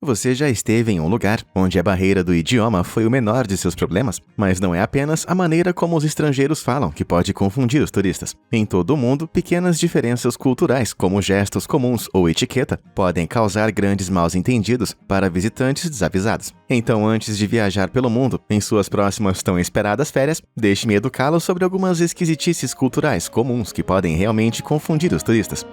Você já esteve em um lugar onde a barreira do idioma foi o menor de seus problemas, mas não é apenas a maneira como os estrangeiros falam que pode confundir os turistas. Em todo o mundo, pequenas diferenças culturais, como gestos comuns ou etiqueta, podem causar grandes mal-entendidos para visitantes desavisados. Então, antes de viajar pelo mundo, em suas próximas tão esperadas férias, deixe-me educá-lo sobre algumas esquisitices culturais comuns que podem realmente confundir os turistas.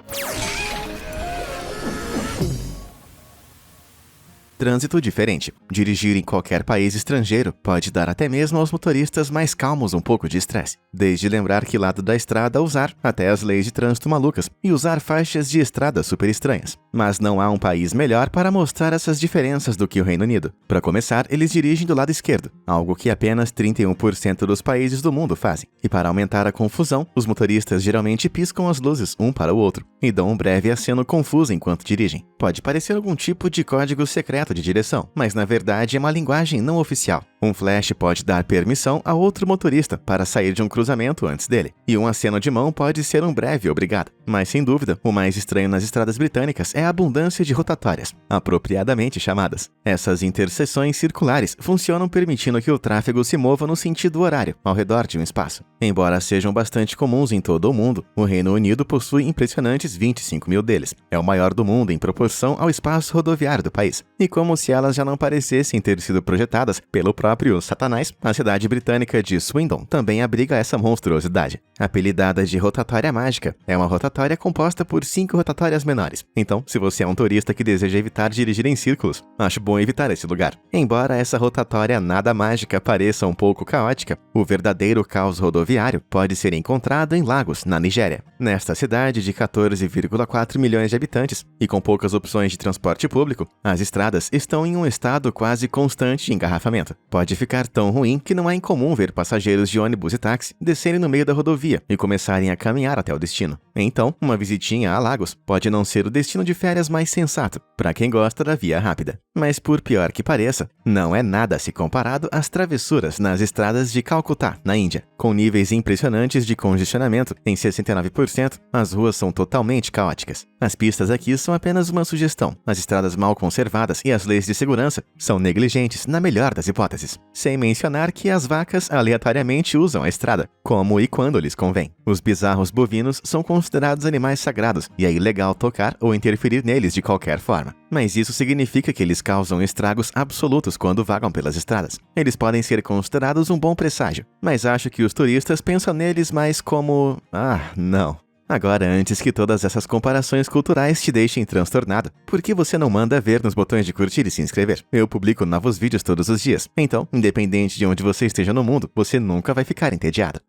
Trânsito diferente. Dirigir em qualquer país estrangeiro pode dar até mesmo aos motoristas mais calmos um pouco de estresse. Desde lembrar que lado da estrada usar, até as leis de trânsito malucas, e usar faixas de estrada super estranhas. Mas não há um país melhor para mostrar essas diferenças do que o Reino Unido. Para começar, eles dirigem do lado esquerdo, algo que apenas 31% dos países do mundo fazem. E para aumentar a confusão, os motoristas geralmente piscam as luzes um para o outro, e dão um breve aceno confuso enquanto dirigem. Pode parecer algum tipo de código secreto de direção, mas na verdade é uma linguagem não oficial. Um flash pode dar permissão a outro motorista para sair de um cruzamento antes dele, e um aceno de mão pode ser um breve obrigado. Mas sem dúvida, o mais estranho nas estradas britânicas é a abundância de rotatórias, apropriadamente chamadas. Essas interseções circulares funcionam permitindo que o tráfego se mova no sentido horário, ao redor de um espaço. Embora sejam bastante comuns em todo o mundo, o Reino Unido possui impressionantes 25 mil deles. É o maior do mundo em proporção ao espaço rodoviário do país. E como se elas já não parecessem ter sido projetadas pelo próprio Satanás, a cidade britânica de Swindon também abriga essa monstruosidade. Apelidada de rotatória mágica, é uma rotatória composta por 5 rotatórias menores. Então, se você é um turista que deseja evitar dirigir em círculos, acho bom evitar esse lugar. Embora essa rotatória nada mágica pareça um pouco caótica, o verdadeiro caos rodoviário pode ser encontrado em Lagos, na Nigéria. Nesta cidade de 14,4 milhões de habitantes, e com poucas opções de transporte público, as estradas estão em um estado quase constante de engarrafamento. Pode ficar tão ruim que não é incomum ver passageiros de ônibus e táxi descerem no meio da rodovia e começarem a caminhar até o destino. Então, uma visitinha a Lagos pode não ser o destino de férias mais sensato para quem gosta da via rápida. Mas por pior que pareça, não é nada se comparado às travessuras nas estradas de Calcutá, na Índia. Com níveis impressionantes de congestionamento em 69%, as ruas são totalmente caóticas. As pistas aqui são apenas uma sugestão. As estradas mal conservadas e as leis de segurança são negligentes na melhor das hipóteses. Sem mencionar que as vacas aleatoriamente usam a estrada, como e quando lhes convém. Os bizarros bovinos são considerados animais sagrados e é ilegal tocar ou interferir neles de qualquer forma. Mas isso significa que eles causam estragos absolutos quando vagam pelas estradas. Eles podem ser considerados um bom presságio, mas acho que os turistas pensam neles mais como... não. Agora, antes que todas essas comparações culturais te deixem transtornado, por que você não manda ver nos botões de curtir e se inscrever? Eu publico novos vídeos todos os dias, então, independente de onde você esteja no mundo, você nunca vai ficar entediado.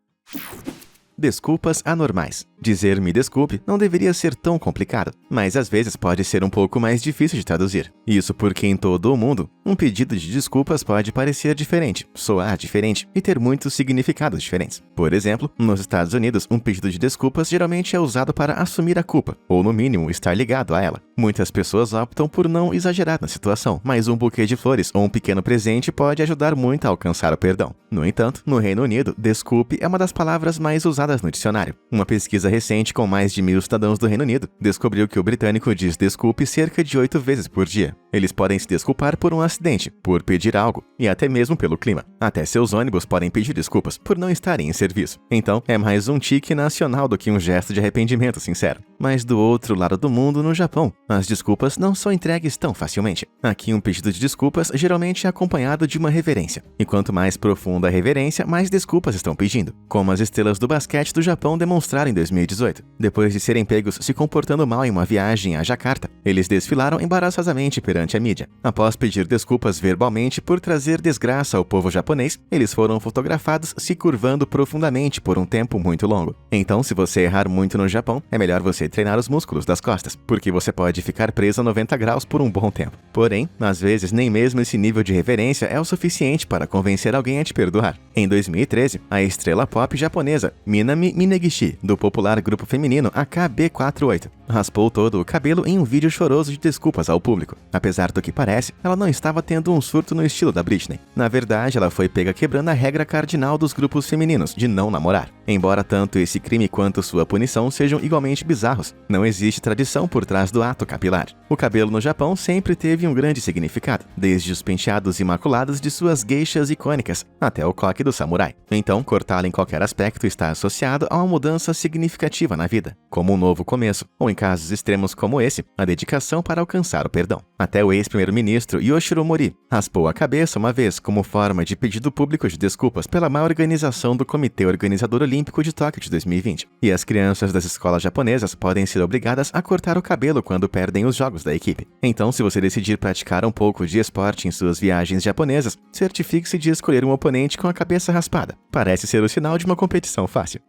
Desculpas anormais. Dizer "me desculpe" não deveria ser tão complicado, mas às vezes pode ser um pouco mais difícil de traduzir. Isso porque em todo o mundo, um pedido de desculpas pode parecer diferente, soar diferente e ter muitos significados diferentes. Por exemplo, nos Estados Unidos, um pedido de desculpas geralmente é usado para assumir a culpa, ou no mínimo estar ligado a ela. Muitas pessoas optam por não exagerar na situação, mas um buquê de flores ou um pequeno presente pode ajudar muito a alcançar o perdão. No entanto, no Reino Unido, desculpe é uma das palavras mais usadas no dicionário. Uma pesquisa recente com mais de 1.000 cidadãos do Reino Unido descobriu que o britânico diz desculpe cerca de 8 vezes por dia. Eles podem se desculpar por um acidente, por pedir algo e até mesmo pelo clima. Até seus ônibus podem pedir desculpas por não estarem em serviço. Então, é mais um tique nacional do que um gesto de arrependimento sincero. Mas do outro lado do mundo, no Japão, as desculpas não são entregues tão facilmente. Aqui, um pedido de desculpas geralmente é acompanhado de uma reverência. E quanto mais profunda a reverência, mais desculpas estão pedindo. Como as estrelas do basquete do Japão demonstraram em 2018. Depois de serem pegos se comportando mal em uma viagem a Jakarta, eles desfilaram embaraçosamente perante a mídia. Após pedir desculpas verbalmente por trazer desgraça ao povo japonês, eles foram fotografados se curvando profundamente por um tempo muito longo. Então, se você errar muito no Japão, é melhor você treinar os músculos das costas, porque você pode ficar preso a 90 graus por um bom tempo. Porém, às vezes, nem mesmo esse nível de reverência é o suficiente para convencer alguém a te perdoar. Em 2013, a estrela pop japonesa Minami Minegishi, do popular grupo feminino AKB48, raspou todo o cabelo em um vídeo choroso de desculpas ao público. Apesar do que parece, ela não estava tendo um surto no estilo da Britney. Na verdade, ela foi pega quebrando a regra cardinal dos grupos femininos de não namorar. Embora tanto esse crime quanto sua punição sejam igualmente bizarros, não existe tradição por trás do ato capilar. O cabelo no Japão sempre teve um grande significado, desde os penteados imaculados de suas geishas icônicas até o coque do samurai. Então, cortá-lo em qualquer aspecto está associado a uma mudança significativa na vida, como um novo começo, ou em casos extremos como esse, a dedicação para alcançar o perdão. Até o ex-primeiro-ministro Yoshiro Mori raspou a cabeça uma vez como forma de pedido público de desculpas pela má organização do Comitê Organizador Olímpico de Tóquio de 2020. E as crianças das escolas japonesas podem ser obrigadas a cortar o cabelo quando perdem os jogos da equipe. Então, se você decidir praticar um pouco de esporte em suas viagens japonesas, certifique-se de escolher um oponente com a cabeça raspada. Parece ser o sinal de uma competição fácil.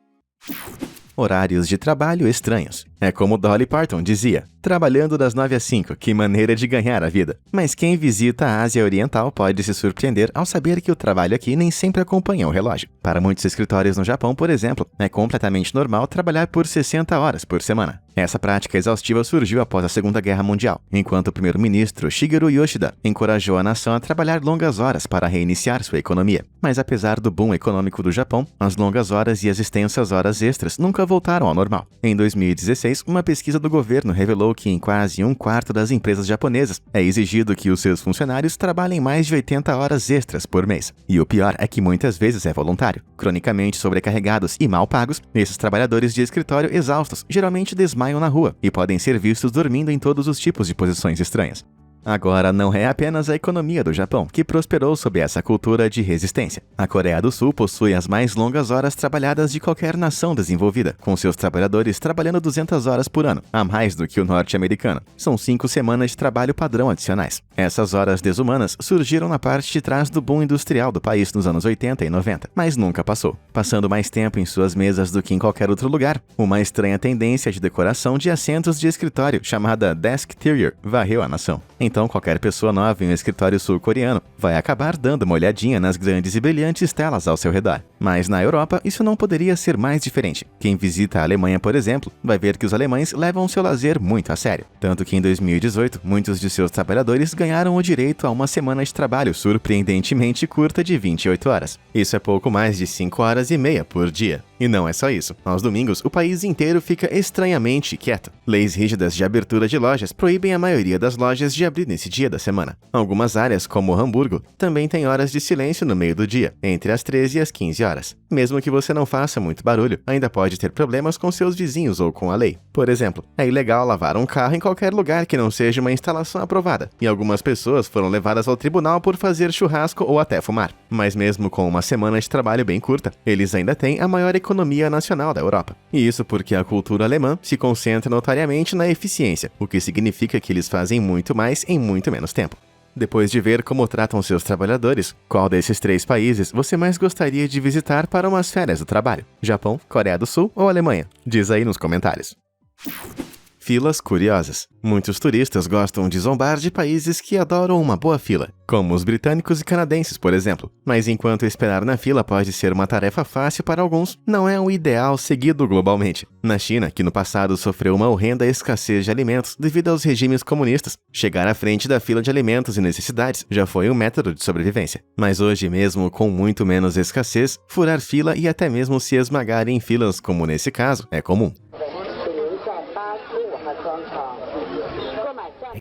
Horários de trabalho estranhos. É como Dolly Parton dizia, trabalhando das 9 às 5, que maneira de ganhar a vida. Mas quem visita a Ásia Oriental pode se surpreender ao saber que o trabalho aqui nem sempre acompanha o relógio. Para muitos escritórios no Japão, por exemplo, é completamente normal trabalhar por 60 horas por semana. Essa prática exaustiva surgiu após a Segunda Guerra Mundial, enquanto o primeiro-ministro Shigeru Yoshida encorajou a nação a trabalhar longas horas para reiniciar sua economia. Mas apesar do boom econômico do Japão, as longas horas e as extensas horas extras nunca voltaram ao normal. Em 2016, uma pesquisa do governo revelou que em quase um quarto das empresas japonesas é exigido que os seus funcionários trabalhem mais de 80 horas extras por mês. E o pior é que muitas vezes é voluntário. Cronicamente sobrecarregados e mal pagos, esses trabalhadores de escritório exaustos geralmente desmaiam na rua e podem ser vistos dormindo em todos os tipos de posições estranhas. Agora, não é apenas a economia do Japão que prosperou sob essa cultura de resistência. A Coreia do Sul possui as mais longas horas trabalhadas de qualquer nação desenvolvida, com seus trabalhadores trabalhando 200 horas por ano, a mais do que o norte-americano. São 5 semanas de trabalho padrão adicionais. Essas horas desumanas surgiram na parte de trás do boom industrial do país nos anos 80 e 90, mas nunca passou, passando mais tempo em suas mesas do que em qualquer outro lugar. Uma estranha tendência de decoração de assentos de escritório, chamada Desk Interior, varreu a nação. Então, qualquer pessoa nova em um escritório sul-coreano vai acabar dando uma olhadinha nas grandes e brilhantes telas ao seu redor. Mas na Europa, isso não poderia ser mais diferente. Quem visita a Alemanha, por exemplo, vai ver que os alemães levam seu lazer muito a sério. Tanto que em 2018, muitos de seus trabalhadores ganharam o direito a uma semana de trabalho surpreendentemente curta de 28 horas. Isso é pouco mais de 5 horas e meia por dia. E não é só isso. Aos domingos, o país inteiro fica estranhamente quieto. Leis rígidas de abertura de lojas proíbem a maioria das lojas de abrir nesse dia da semana. Algumas áreas, como Hamburgo, também têm horas de silêncio no meio do dia, entre as 13 e as 15 horas. Mesmo que você não faça muito barulho, ainda pode ter problemas com seus vizinhos ou com a lei. Por exemplo, é ilegal lavar um carro em qualquer lugar que não seja uma instalação aprovada, e algumas pessoas foram levadas ao tribunal por fazer churrasco ou até fumar. Mas mesmo com uma semana de trabalho bem curta, eles ainda têm a maior economia nacional da Europa. E isso porque a cultura alemã se concentra notariamente na eficiência, o que significa que eles fazem muito mais em muito menos tempo. Depois de ver como tratam seus trabalhadores, qual desses 3 países você mais gostaria de visitar para umas férias do trabalho? Japão, Coreia do Sul ou Alemanha? Diz aí nos comentários. Filas curiosas. Muitos turistas gostam de zombar de países que adoram uma boa fila, como os britânicos e canadenses, por exemplo. Mas enquanto esperar na fila pode ser uma tarefa fácil para alguns, não é um ideal seguido globalmente. Na China, que no passado sofreu uma horrenda escassez de alimentos devido aos regimes comunistas, chegar à frente da fila de alimentos e necessidades já foi um método de sobrevivência. Mas hoje, mesmo com muito menos escassez, furar fila e até mesmo se esmagar em filas, como nesse caso, é comum.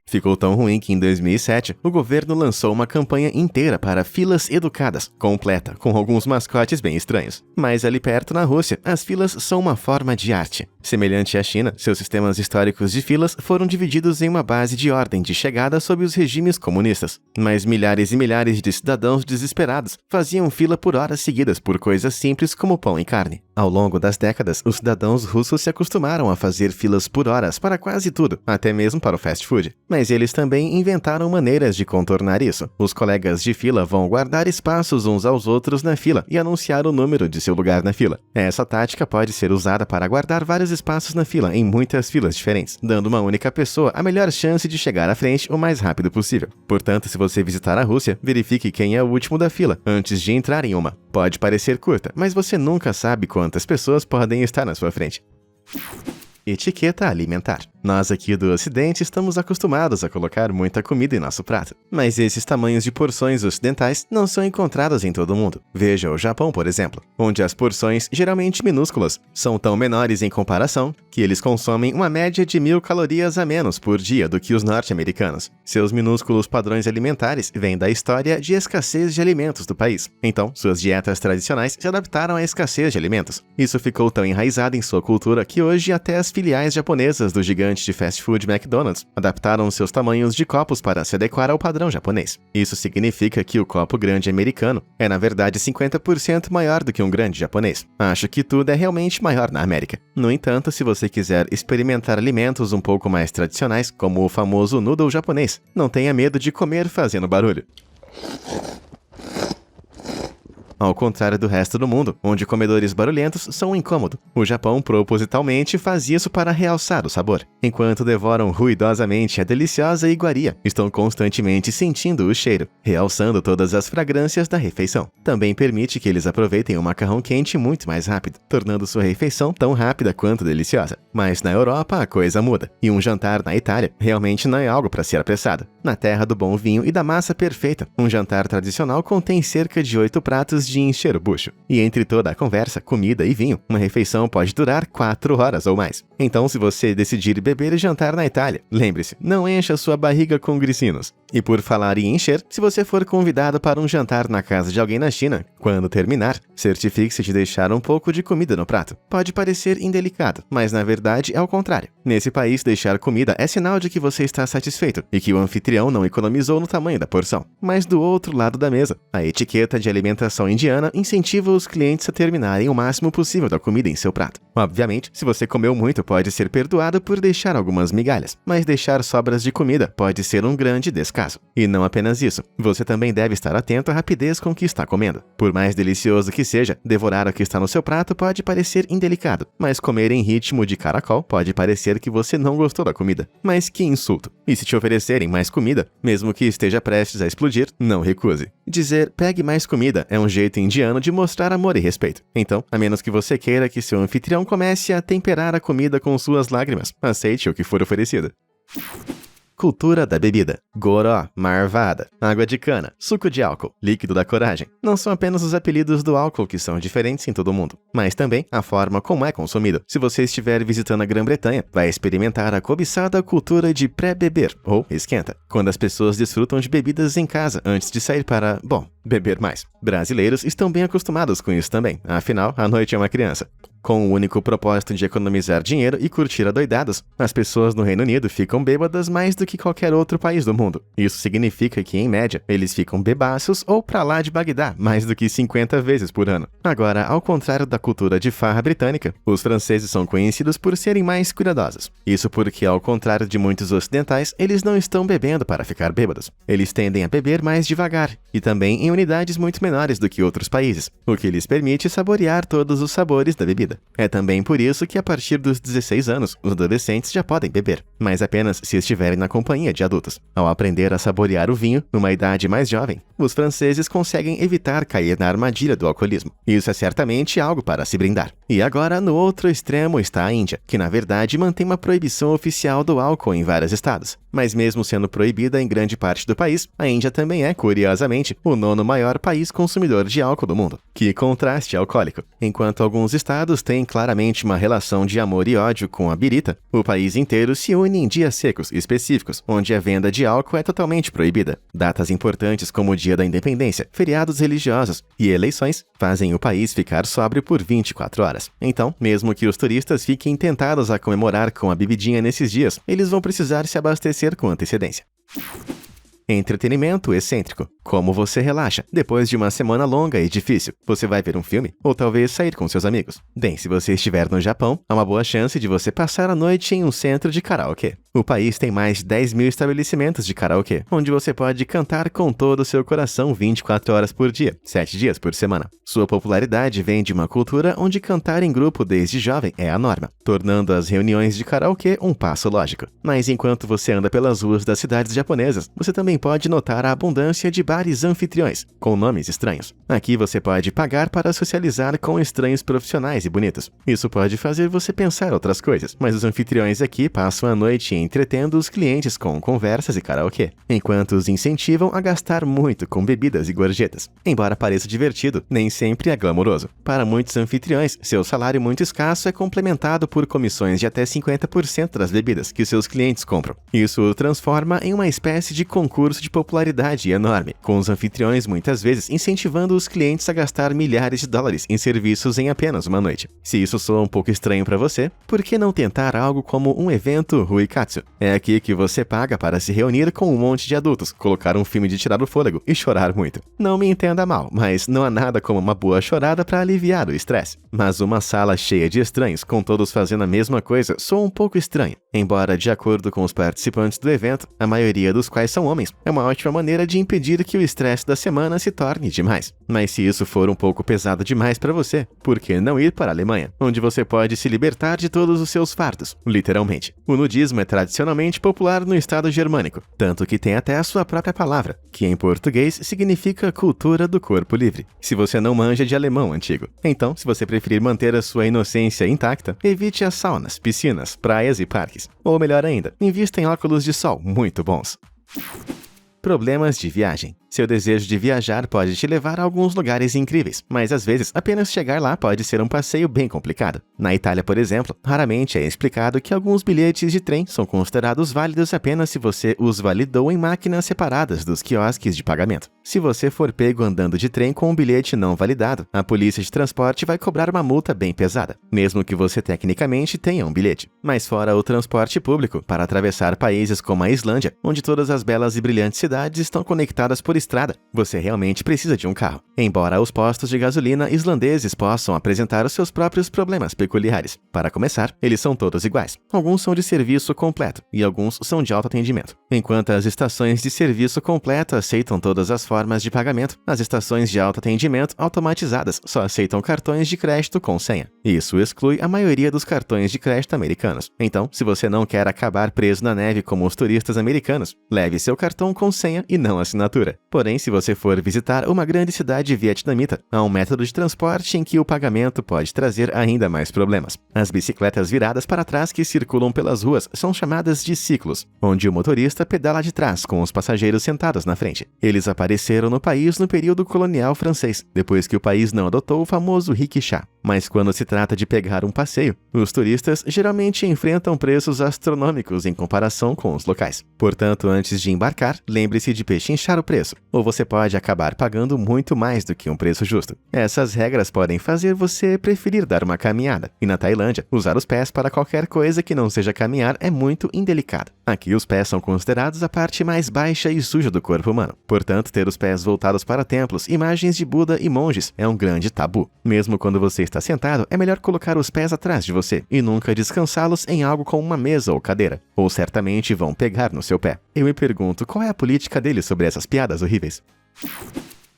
Ficou tão ruim que em 2007, o governo lançou uma campanha inteira para filas educadas, completa, com alguns mascotes bem estranhos. Mas ali perto, na Rússia, as filas são uma forma de arte. Semelhante à China, seus sistemas históricos de filas foram divididos em uma base de ordem de chegada sob os regimes comunistas. Mas milhares e milhares de cidadãos desesperados faziam fila por horas seguidas por coisas simples como pão e carne. Ao longo das décadas, os cidadãos russos se acostumaram a fazer filas por horas para quase tudo, até mesmo para o fast food. Mas eles também inventaram maneiras de contornar isso. Os colegas de fila vão guardar espaços uns aos outros na fila e anunciar o número de seu lugar na fila. Essa tática pode ser usada para guardar vários espaços na fila em muitas filas diferentes, dando uma única pessoa a melhor chance de chegar à frente o mais rápido possível. Portanto, se você visitar a Rússia, verifique quem é o último da fila antes de entrar em uma. Pode parecer curta, mas você nunca sabe quantas pessoas podem estar na sua frente. Etiqueta alimentar. Nós aqui do Ocidente estamos acostumados a colocar muita comida em nosso prato, mas esses tamanhos de porções ocidentais não são encontrados em todo mundo. Veja o Japão, por exemplo, onde as porções, geralmente minúsculas, são tão menores em comparação que eles consomem uma média de 1.000 calorias a menos por dia do que os norte-americanos. Seus minúsculos padrões alimentares vêm da história de escassez de alimentos do país. Então, suas dietas tradicionais se adaptaram à escassez de alimentos. Isso ficou tão enraizado em sua cultura que hoje até as filiais japonesas do gigante de fast food McDonald's adaptaram seus tamanhos de copos para se adequar ao padrão japonês. Isso significa que o copo grande americano é na verdade 50% maior do que um grande japonês. Acho que tudo é realmente maior na América. No entanto, se você quiser experimentar alimentos um pouco mais tradicionais, como o famoso noodle japonês, não tenha medo de comer fazendo barulho. Ao contrário do resto do mundo, onde comedores barulhentos são um incômodo, o Japão propositalmente faz isso para realçar o sabor. Enquanto devoram ruidosamente a deliciosa iguaria, estão constantemente sentindo o cheiro, realçando todas as fragrâncias da refeição. Também permite que eles aproveitem o macarrão quente muito mais rápido, tornando sua refeição tão rápida quanto deliciosa. Mas na Europa a coisa muda, e um jantar na Itália realmente não é algo para ser apressado. Na terra do bom vinho e da massa perfeita, um jantar tradicional contém cerca de 8 pratos de encher o bucho. E entre toda a conversa, comida e vinho, uma refeição pode durar 4 horas ou mais. Então, se você decidir beber e jantar na Itália, lembre-se, não encha sua barriga com gricinos. E por falar em encher, se você for convidado para um jantar na casa de alguém na China, quando terminar, certifique-se de deixar um pouco de comida no prato. Pode parecer indelicado, mas na verdade é o contrário. Nesse país, deixar comida é sinal de que você está satisfeito e que o anfitrião não economizou no tamanho da porção. Mas do outro lado da mesa, a etiqueta de alimentação indiana incentiva os clientes a terminarem o máximo possível da comida em seu prato. Obviamente, se você comeu muito, pode ser perdoado por deixar algumas migalhas, mas deixar sobras de comida pode ser um grande descaso. E não apenas isso, você também deve estar atento à rapidez com que está comendo. Por mais delicioso que seja, devorar o que está no seu prato pode parecer indelicado, mas comer em ritmo de caracol pode parecer que você não gostou da comida. Mas que insulto! E se te oferecerem mais comida, mesmo que esteja prestes a explodir, não recuse. Dizer "pegue mais comida" é um jeito indiano de mostrar amor e respeito. Então, a menos que você queira que seu anfitrião comece a temperar a comida com suas lágrimas, aceite o que for oferecido. Cultura da bebida. Goró, marvada, água de cana, suco de álcool, líquido da coragem. Não são apenas os apelidos do álcool que são diferentes em todo o mundo, mas também a forma como é consumido. Se você estiver visitando a Grã-Bretanha, vai experimentar a cobiçada cultura de pré-beber, ou esquenta, quando as pessoas desfrutam de bebidas em casa antes de sair para, beber mais. Brasileiros estão bem acostumados com isso também, afinal, a noite é uma criança. Com o único propósito de economizar dinheiro e curtir adoidados, as pessoas no Reino Unido ficam bêbadas mais do que qualquer outro país do mundo. Isso significa que, em média, eles ficam bebaços ou pra lá de Bagdá mais do que 50 vezes por ano. Agora, ao contrário da cultura de farra britânica, os franceses são conhecidos por serem mais cuidadosos. Isso porque, ao contrário de muitos ocidentais, eles não estão bebendo para ficar bêbados. Eles tendem a beber mais devagar, e também em unidades muito menores do que outros países, o que lhes permite saborear todos os sabores da bebida. É também por isso que a partir dos 16 anos, os adolescentes já podem beber, mas apenas se estiverem na companhia de adultos. Ao aprender a saborear o vinho, numa idade mais jovem, os franceses conseguem evitar cair na armadilha do alcoolismo. Isso é certamente algo para se brindar. E agora, no outro extremo está a Índia, que na verdade mantém uma proibição oficial do álcool em vários estados. Mas mesmo sendo proibida em grande parte do país, a Índia também é, curiosamente, o 9º maior país consumidor de álcool do mundo. Que contraste alcoólico! Enquanto alguns estados têm claramente uma relação de amor e ódio com a birita, o país inteiro se une em dias secos específicos, onde a venda de álcool é totalmente proibida. Datas importantes como o Dia da Independência, feriados religiosos e eleições fazem o país ficar sóbrio por 24 horas. Então, mesmo que os turistas fiquem tentados a comemorar com a bebidinha nesses dias, eles vão precisar se abastecer com antecedência. Entretenimento excêntrico. Como você relaxa depois de uma semana longa e difícil? Você vai ver um filme? Ou talvez sair com seus amigos? Bem, se você estiver no Japão, há uma boa chance de você passar a noite em um centro de karaokê. O país tem mais de 10 mil estabelecimentos de karaokê, onde você pode cantar com todo o seu coração 24 horas por dia, 7 dias por semana. Sua popularidade vem de uma cultura onde cantar em grupo desde jovem é a norma, tornando as reuniões de karaokê um passo lógico. Mas enquanto você anda pelas ruas das cidades japonesas, você também pode notar a abundância de bares anfitriões, com nomes estranhos. Aqui você pode pagar para socializar com estranhos profissionais e bonitos. Isso pode fazer você pensar outras coisas, mas os anfitriões aqui passam a noite entretendo os clientes com conversas e karaokê, enquanto os incentivam a gastar muito com bebidas e gorjetas. Embora pareça divertido, nem sempre é glamouroso. Para muitos anfitriões, seu salário muito escasso é complementado por comissões de até 50% das bebidas que seus clientes compram. Isso o transforma em uma espécie de concurso de popularidade enorme, com os anfitriões muitas vezes incentivando os clientes a gastar milhares de dólares em serviços em apenas uma noite. Se isso soa um pouco estranho para você, por que não tentar algo como um evento Ruikatsu? É aqui que você paga para se reunir com um monte de adultos, colocar um filme de tirar o fôlego e chorar muito. Não me entenda mal, mas não há nada como uma boa chorada para aliviar o estresse. Mas uma sala cheia de estranhos, com todos fazendo a mesma coisa, soa um pouco estranho. Embora, de acordo com os participantes do evento, a maioria dos quais são homens, é uma ótima maneira de impedir que o estresse da semana se torne demais. Mas se isso for um pouco pesado demais para você, por que não ir para a Alemanha, onde você pode se libertar de todos os seus fardos, literalmente. O nudismo é tradicionalmente popular no estado germânico, tanto que tem até a sua própria palavra, que em português significa cultura do corpo livre. Se você não manja de alemão antigo, então, se você preferir manter a sua inocência intacta, evite as saunas, piscinas, praias e parques. Ou melhor ainda, invista em óculos de sol muito bons. Problemas de viagem. Seu desejo de viajar pode te levar a alguns lugares incríveis, mas às vezes apenas chegar lá pode ser um passeio bem complicado. Na Itália, por exemplo, raramente é explicado que alguns bilhetes de trem são considerados válidos apenas se você os validou em máquinas separadas dos quiosques de pagamento. Se você for pego andando de trem com um bilhete não validado, a polícia de transporte vai cobrar uma multa bem pesada, mesmo que você tecnicamente tenha um bilhete. Mas fora o transporte público, para atravessar países como a Islândia, onde todas as belas e brilhantes cidades estão conectadas por estrada, você realmente precisa de um carro. Embora os postos de gasolina islandeses possam apresentar os seus próprios problemas peculiares. Para começar, eles são todos iguais. Alguns são de serviço completo e alguns são de autoatendimento. Enquanto as estações de serviço completo aceitam todas as formas de pagamento, as estações de autoatendimento automatizadas só aceitam cartões de crédito com senha. Isso exclui a maioria dos cartões de crédito americanos. Então, se você não quer acabar preso na neve como os turistas americanos, leve seu cartão com senha e não assinatura. Porém, se você for visitar uma grande cidade vietnamita, há um método de transporte em que o pagamento pode trazer ainda mais problemas. As bicicletas viradas para trás que circulam pelas ruas são chamadas de ciclos, onde o motorista pedala de trás com os passageiros sentados na frente. Eles apareceram no país no período colonial francês, depois que o país não adotou o famoso rickshaw. Mas quando se trata de pegar um passeio, os turistas geralmente enfrentam preços astronômicos em comparação com os locais. Portanto, antes de embarcar, lembre-se de pechinchar o preço, ou você pode acabar pagando muito mais do que um preço justo. Essas regras podem fazer você preferir dar uma caminhada, e na Tailândia, usar os pés para qualquer coisa que não seja caminhar é muito indelicado. Aqui os pés são considerados a parte mais baixa e suja do corpo humano. Portanto, ter os pés voltados para templos, imagens de Buda e monges é um grande tabu. Mesmo quando você está sentado, é melhor colocar os pés atrás de você e nunca descansá-los em algo como uma mesa ou cadeira, ou certamente vão pegar no seu pé. Eu me pergunto qual é a política deles sobre essas piadas horríveis.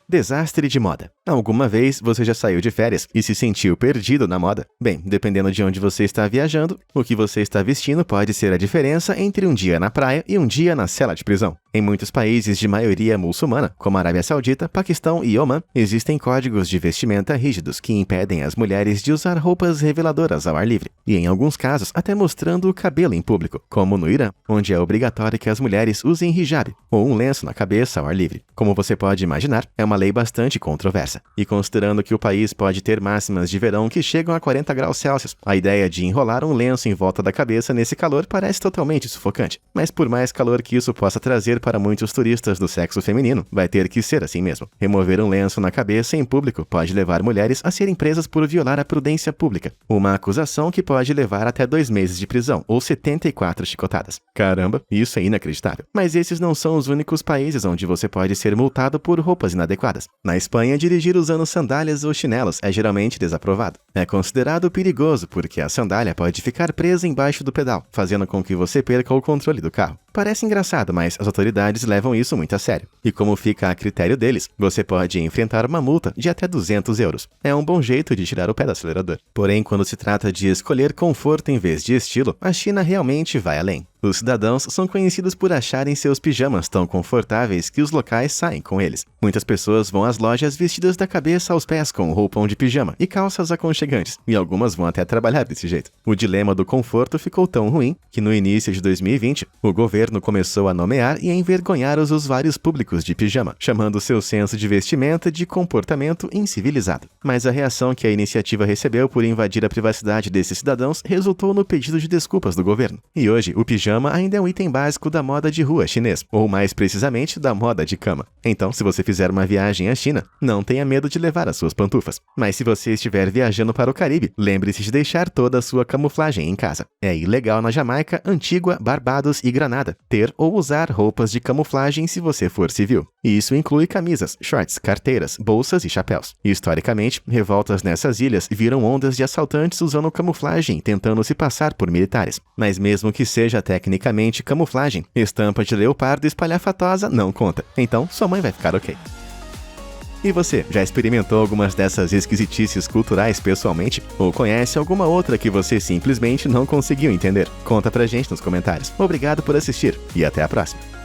Desastre de moda. Alguma vez você já saiu de férias e se sentiu perdido na moda? Bem, dependendo de onde você está viajando, o que você está vestindo pode ser a diferença entre um dia na praia e um dia na cela de prisão. Em muitos países de maioria muçulmana, como a Arábia Saudita, Paquistão e Omã, existem códigos de vestimenta rígidos que impedem as mulheres de usar roupas reveladoras ao ar livre, e em alguns casos até mostrando o cabelo em público, como no Irã, onde é obrigatório que as mulheres usem hijab, ou um lenço na cabeça ao ar livre. Como você pode imaginar, é uma lei bastante controversa. E considerando que o país pode ter máximas de verão que chegam a 40 graus Celsius, a ideia de enrolar um lenço em volta da cabeça nesse calor parece totalmente sufocante. Mas por mais calor que isso possa trazer para muitos turistas do sexo feminino, vai ter que ser assim mesmo. Remover um lenço na cabeça em público pode levar mulheres a serem presas por violar a prudência pública. Uma acusação que pode levar até 2 meses de prisão ou 74 chicotadas. Caramba, isso é inacreditável. Mas esses não são os únicos países onde você pode ser multado por roupas inadequadas. adequadas. Na Espanha, dirigir usando sandálias ou chinelos é geralmente desaprovado. É considerado perigoso porque a sandália pode ficar presa embaixo do pedal, fazendo com que você perca o controle do carro. Parece engraçado, mas as autoridades levam isso muito a sério. E como fica a critério deles, você pode enfrentar uma multa de até 200 euros. É um bom jeito de tirar o pé do acelerador. Porém, quando se trata de escolher conforto em vez de estilo, a China realmente vai além. Os cidadãos são conhecidos por acharem seus pijamas tão confortáveis que os locais saem com eles. Muitas pessoas vão às lojas vestidas da cabeça aos pés com roupão de pijama e calças aconchegantes, e algumas vão até trabalhar desse jeito. O dilema do conforto ficou tão ruim que no início de 2020, o governo começou a nomear e a envergonhar os usuários públicos de pijama, chamando seu senso de vestimenta de comportamento incivilizado. Mas a reação que a iniciativa recebeu por invadir a privacidade desses cidadãos resultou no pedido de desculpas do governo. E hoje, o pijama ainda é um item básico da moda de rua chinês, ou mais precisamente, da moda de cama. Então, se você fizer uma viagem à China, não tenha medo de levar as suas pantufas. Mas se você estiver viajando para o Caribe, lembre-se de deixar toda a sua camuflagem em casa. É ilegal na Jamaica, Antígua, Barbados e Granada ter ou usar roupas de camuflagem se você for civil. E isso inclui camisas, shorts, carteiras, bolsas e chapéus. Historicamente, revoltas nessas ilhas viram ondas de assaltantes usando camuflagem tentando se passar por militares. Mas mesmo que seja tecnicamente camuflagem, estampa de leopardo espalhafatosa não conta. Então, sua mãe vai ficar ok. E você, já experimentou algumas dessas esquisitices culturais pessoalmente? Ou conhece alguma outra que você simplesmente não conseguiu entender? Conta pra gente nos comentários. Obrigado por assistir e até a próxima!